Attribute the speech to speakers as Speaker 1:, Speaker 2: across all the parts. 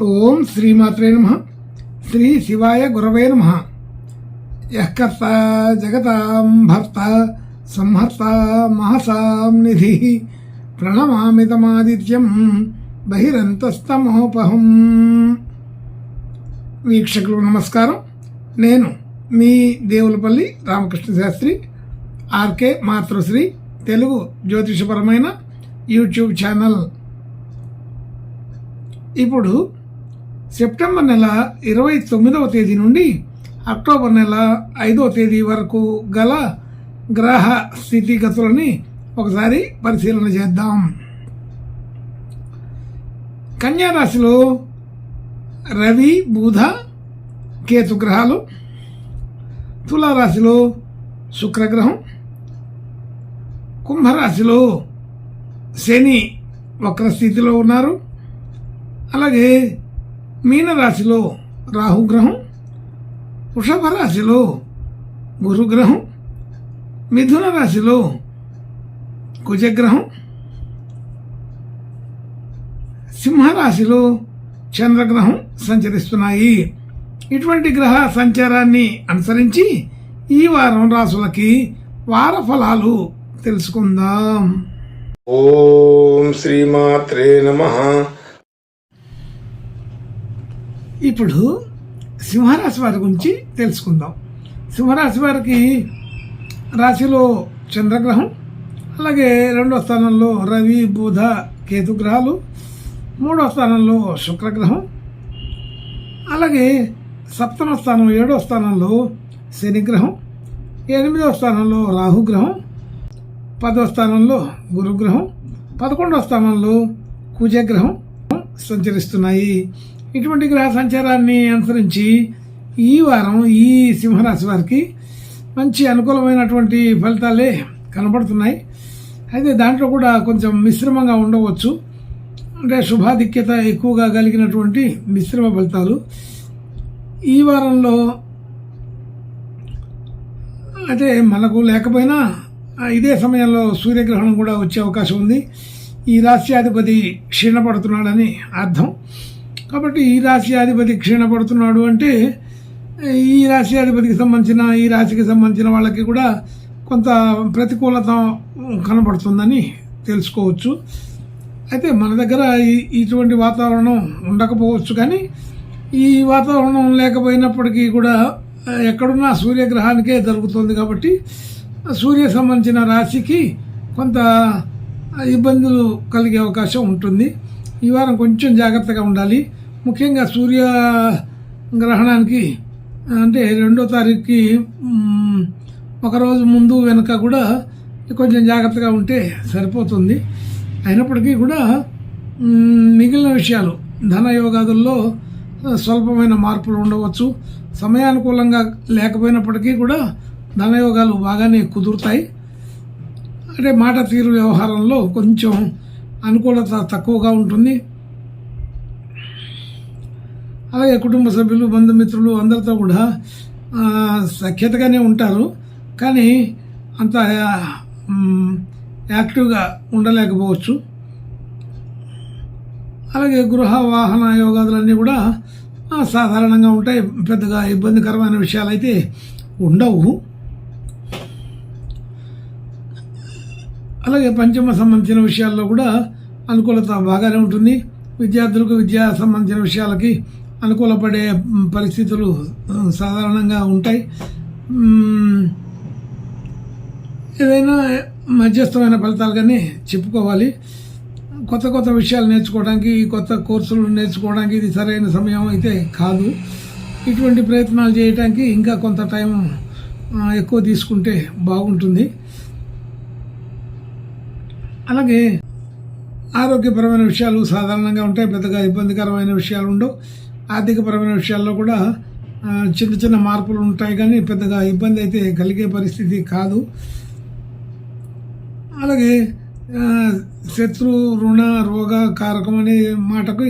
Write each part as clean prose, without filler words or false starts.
Speaker 1: ఓం శ్రీమాత్రే నమః. శ్రీ శివాయ గురవే నమః. యఃకర్త జగతాం భర్త సంహర్త మహసాం నిధి ప్రణమామితమాదిత్యం బహిరంతస్తమోపహం. వీక్షకులు నమస్కారం. నేను మీ దేవులపల్లి రామకృష్ణ శాస్త్రి, ఆర్కే మాతృశ్రీ తెలుగు జ్యోతిషపరమైన యూట్యూబ్ ఛానల్. ఇప్పుడు సెప్టెంబర్ నెల 29వ తేదీ నుండి అక్టోబర్ నెల 5వ తేదీ వరకు గల గ్రహ స్థితిగతులని ఒకసారి పరిశీలన చేద్దాం. కన్యా రాశిలో రవి, బుధ, కేతు గ్రహాలు. తులారాశిలో శుక్రగ్రహం. కుంభరాశిలో శని వక్రస్థితిలో ఉన్నారు. అలాగే మీనరాశిలో రాహుగ్రహం. వృషభ రాశిలో గురుగ్రహం. మిథున రాశిలో కుజగ్రహం. సింహరాశిలో చంద్రగ్రహం సంచరిస్తున్నాయి. ఇటువంటి గ్రహ సంచారాన్ని అనుసరించి ఈ వారం రాశులకి వార ఫలాలు తెలుసుకుందాం.
Speaker 2: ఓం శ్రీమాత్రే నమః.
Speaker 1: ఇప్పుడు సింహరాశి వారి గురించి తెలుసుకుందాం. సింహరాశి వారికి రాశిలో చంద్రగ్రహం, అలాగే 2వ స్థానంలో రవి, బుధ, కేతు గ్రహాలు. 3వ స్థానంలో శుక్రగ్రహం. అలాగే 7వ స్థానం 7వ స్థానంలో శనిగ్రహం. 8వ స్థానంలో రాహుగ్రహం. 10వ స్థానంలో గురుగ్రహం. 11వ స్థానంలో కుజగ్రహం సంచరిస్తున్నాయి. ఇటువంటి గ్రహ సంచారాన్ని అనుసరించి ఈ వారం ఈ సింహరాశి వారికి మంచి అనుకూలమైనటువంటి ఫలితాలే కనబడుతున్నాయి. అయితే దాంట్లో కూడా కొంచెం మిశ్రమంగా ఉండవచ్చు. అంటే శుభాధిక్యత ఎక్కువగా కలిగినటువంటి మిశ్రమ ఫలితాలు ఈ వారంలో. అయితే మనకు లేకపోయినా ఇదే సమయంలో సూర్యగ్రహణం కూడా వచ్చే అవకాశం ఉంది. ఈ రాశ్యాధిపతి క్షీణపడుతున్నాడని అర్థం. కాబట్టి ఈ రాశ్యాధిపతి క్షీణపడుతున్నాడు అంటే ఈ రాశ్యాధిపతికి సంబంధించిన, ఈ రాశికి సంబంధించిన వాళ్ళకి కూడా కొంత ప్రతికూలత కనబడుతుందని తెలుసుకోవచ్చు. అయితే మన దగ్గర ఇటువంటి వాతావరణం ఉండకపోవచ్చు, కానీ ఈ వాతావరణం లేకపోయినప్పటికీ కూడా ఎక్కడున్నా సూర్యగ్రహానికే జరుగుతుంది. కాబట్టి సూర్య సంబంధించిన రాశికి కొంత ఇబ్బందులు కలిగే అవకాశం ఉంటుంది. ఈ వారం కొంచెం జాగ్రత్తగా ఉండాలి. ముఖ్యంగా సూర్య గ్రహణానికి అంటే 2వ తారీఖుకి ఒకరోజు ముందు వెనుక కూడా కొంచెం జాగ్రత్తగా ఉంటే సరిపోతుంది. అయినప్పటికీ కూడా మిగిలిన విషయాలు ధనయోగాదుల్లో స్వల్పమైన మార్పులు ఉండవచ్చు. సమయానుకూలంగా లేకపోయినప్పటికీ కూడా ధనయోగాలు బాగానే కుదురుతాయి. అంటే మాట తీరు వ్యవహారంలో కొంచెం అనుకూలత తక్కువగా ఉంటుంది. అలాగే కుటుంబ సభ్యులు, బంధుమిత్రులు అందరితో కూడా సఖ్యతగానే ఉంటారు, కానీ అంత యాక్టివ్గా ఉండలేకపోవచ్చు. అలాగే గృహ వాహన యోగాదులన్నీ కూడా సాధారణంగా ఉంటాయి. పెద్దగా ఇబ్బందికరమైన విషయాలు అయితే ఉండవు. అలాగే పంచమ సంబంధించిన విషయాల్లో కూడా అనుకూలత బాగానే ఉంటుంది. విద్యార్థులకు విద్యా సంబంధించిన విషయాలకి అనుకూలపడే పరిస్థితులు సాధారణంగా ఉంటాయి. ఏదైనా మధ్యస్థమైన ఫలితాలుగానే చెప్పుకోవాలి. కొత్త కొత్త విషయాలు నేర్చుకోవడానికి, కొత్త కోర్సులు నేర్చుకోవడానికి ఇది సరైన సమయం అయితే కాదు. ఇటువంటి ప్రయత్నాలు చేయడానికి ఇంకా కొంత టైం ఎక్కువ తీసుకుంటే బాగుంటుంది. అలాగే ఆరోగ్యపరమైన విషయాలు సాధారణంగా ఉంటాయి, పెద్దగా ఇబ్బందికరమైన విషయాలు ఉండవు. ఆర్థికపరమైన విషయాల్లో కూడా చిన్న చిన్న మార్పులు ఉంటాయి, కానీ పెద్దగా ఇబ్బంది అయితే కలిగే పరిస్థితి కాదు. అలాగే శత్రు, రుణ, రోగ కారకం అనే మాటకు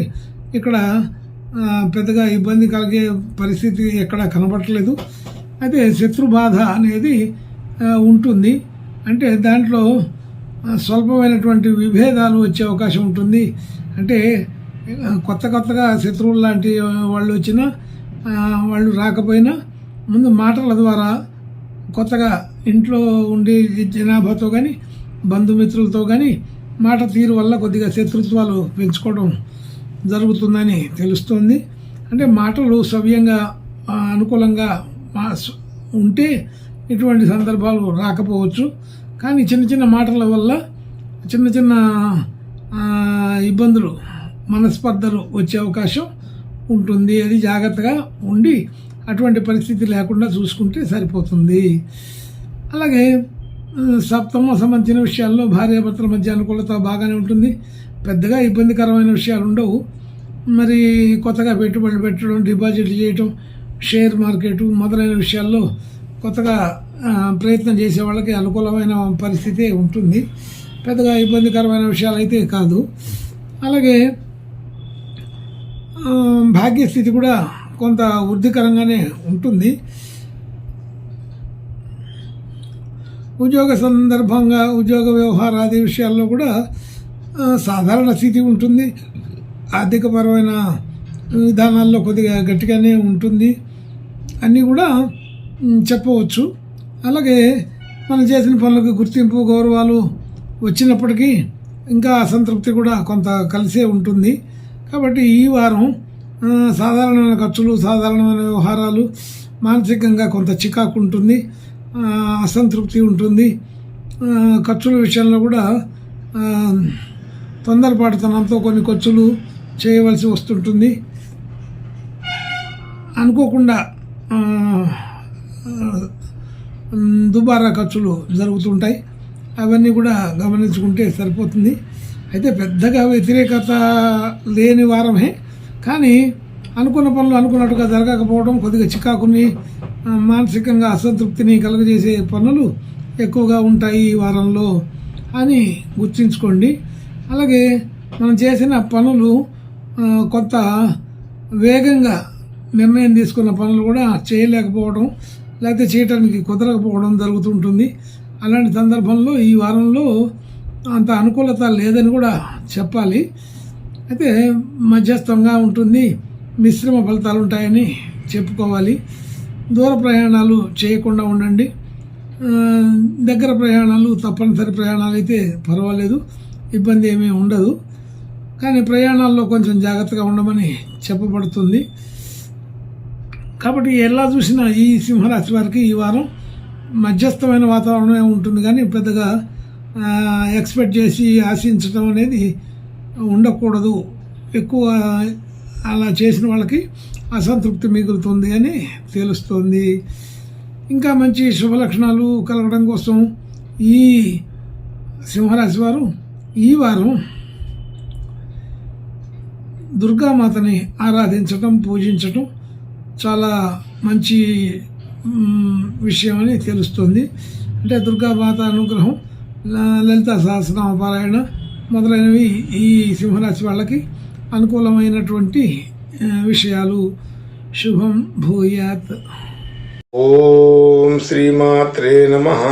Speaker 1: ఇక్కడ పెద్దగా ఇబ్బంది కలిగే పరిస్థితి ఎక్కడ కనబడట్లేదు. అయితే శత్రు బాధ అనేది ఉంటుంది. అంటే దాంట్లో స్వల్పమైనటువంటి విభేదాలు వచ్చే అవకాశం ఉంటుంది. అంటే కొత్తగా శత్రువులు లాంటి వాళ్ళు వచ్చినా వాళ్ళు రాకపోయినా ముందు మాటల ద్వారా కొత్తగా ఇంట్లో ఉండే జనాభాతో కానీ బంధుమిత్రులతో కానీ మాట తీరు వల్ల కొద్దిగా శత్రుత్వాలు పెంచుకోవడం జరుగుతుందని తెలుస్తుంది. అంటే మాటలు సవ్యంగా అనుకూలంగా ఉంటే ఇటువంటి సందర్భాలు రాకపోవచ్చు. కానీ చిన్న మాటల వల్ల చిన్న ఇబ్బందులు మనస్పర్ధలు వచ్చే అవకాశం ఉంటుంది. అది జాగ్రత్తగా ఉండి అటువంటి పరిస్థితి లేకుండా చూసుకుంటే సరిపోతుంది. అలాగే సప్తమ సంబంధించిన విషయాల్లో భార్యాభర్తల మధ్య అనుకూలత బాగానే ఉంటుంది. పెద్దగా ఇబ్బందికరమైన విషయాలు ఉండవు. మరి కొత్తగా పెట్టుబడులు పెట్టడం, డిపాజిట్లు చేయటం, షేర్ మార్కెట్ మొదలైన విషయాల్లో కొత్తగా ప్రయత్నం చేసే వాళ్ళకి అనుకూలమైన పరిస్థితి ఉంటుంది. పెద్దగా ఇబ్బందికరమైన విషయాలు అయితే కాదు. అలాగే భాగ్యస్థితి కూడా కొంత వృద్ధికరంగానే ఉంటుంది. ఉద్యోగ సందర్భంగా ఉద్యోగ వ్యవహారాది విషయాల్లో కూడా సాధారణ స్థితి ఉంటుంది. ఆర్థికపరమైన విధానాల్లో కొద్దిగా గట్టిగానే ఉంటుంది. అన్నీ కూడా చెప్పవచ్చు. అలాగే మనం చేసిన పనులకు గుర్తింపు, గౌరవాలు వచ్చినప్పటికీ ఇంకా అసంతృప్తి కూడా కొంత కలిసే ఉంటుంది. కాబట్టి ఈ వారం సాధారణమైన ఖర్చులు, సాధారణమైన వ్యవహారాలు, మానసికంగా కొంత చికాకు ఉంటుంది, అసంతృప్తి ఉంటుంది. ఖర్చుల విషయంలో కూడా తొందరపాటుతనంతో కొన్ని ఖర్చులు చేయవలసి వస్తుంటుంది. అనుకోకుండా దుబారా ఖర్చులు జరుగుతుంటాయి. అవన్నీ కూడా గమనించుకుంటే సరిపోతుంది. అయితే పెద్దగా వ్యతిరేకత లేని వారమే, కానీ అనుకున్న పనులు అనుకున్నట్టుగా జరగకపోవడం, కొద్దిగా చికాకుని, మానసికంగా అసంతృప్తిని కలుగజేసే పనులు ఎక్కువగా ఉంటాయి ఈ వారంలో అని గుర్తుంచుకోండి. అలాగే మనం చేసిన పనులు కొంత వేగంగా నిర్ణయం తీసుకున్న పనులు కూడా చేయలేకపోవడం, లేకపోతే చేయడానికి కుదరకపోవడం జరుగుతుంటుంది. అలాంటి సందర్భంలో ఈ వారంలో అంత అనుకూలత లేదని కూడా చెప్పాలి. అయితే మధ్యస్థంగా ఉంటుంది, మిశ్రమ ఫలితాలు ఉంటాయని చెప్పుకోవాలి. దూర ప్రయాణాలు చేయకుండా ఉండండి. దగ్గర ప్రయాణాలు, తప్పనిసరి ప్రయాణాలు అయితే పర్వాలేదు, ఇబ్బంది ఏమీ ఉండదు. కానీ ప్రయాణాల్లో కొంచెం జాగ్రత్తగా ఉండమని చెప్పబడుతుంది. కాబట్టి ఎలా చూసినా ఈ సింహరాశి వారికి ఈ వారం మధ్యస్థమైన వాతావరణమే ఉంటుంది. కానీ పెద్దగా ఎక్స్పెక్ట్ చేసి ఆశించడం అనేది ఉండకూడదు. ఎక్కువ అలా చేసిన వాళ్ళకి అసంతృప్తి మిగులుతుంది అని తెలుస్తుంది. ఇంకా మంచి శుభలక్షణాలు కలగడం కోసం ఈ సింహరాశి వారు ఈ వారం దుర్గామాతని ఆరాధించటం, పూజించటం చాలా మంచి విషయం అని తెలుస్తుంది. అంటే దుర్గామాత అనుగ్రహం, లలిత సహస్రనామ పారాయణ మొదలైనవి ఈ సింహరాశి వాళ్ళకి అనుకూలమైనటువంటి విషయాలు. శుభం భూయాత్.
Speaker 2: ఓం శ్రీమాత్రే నమః.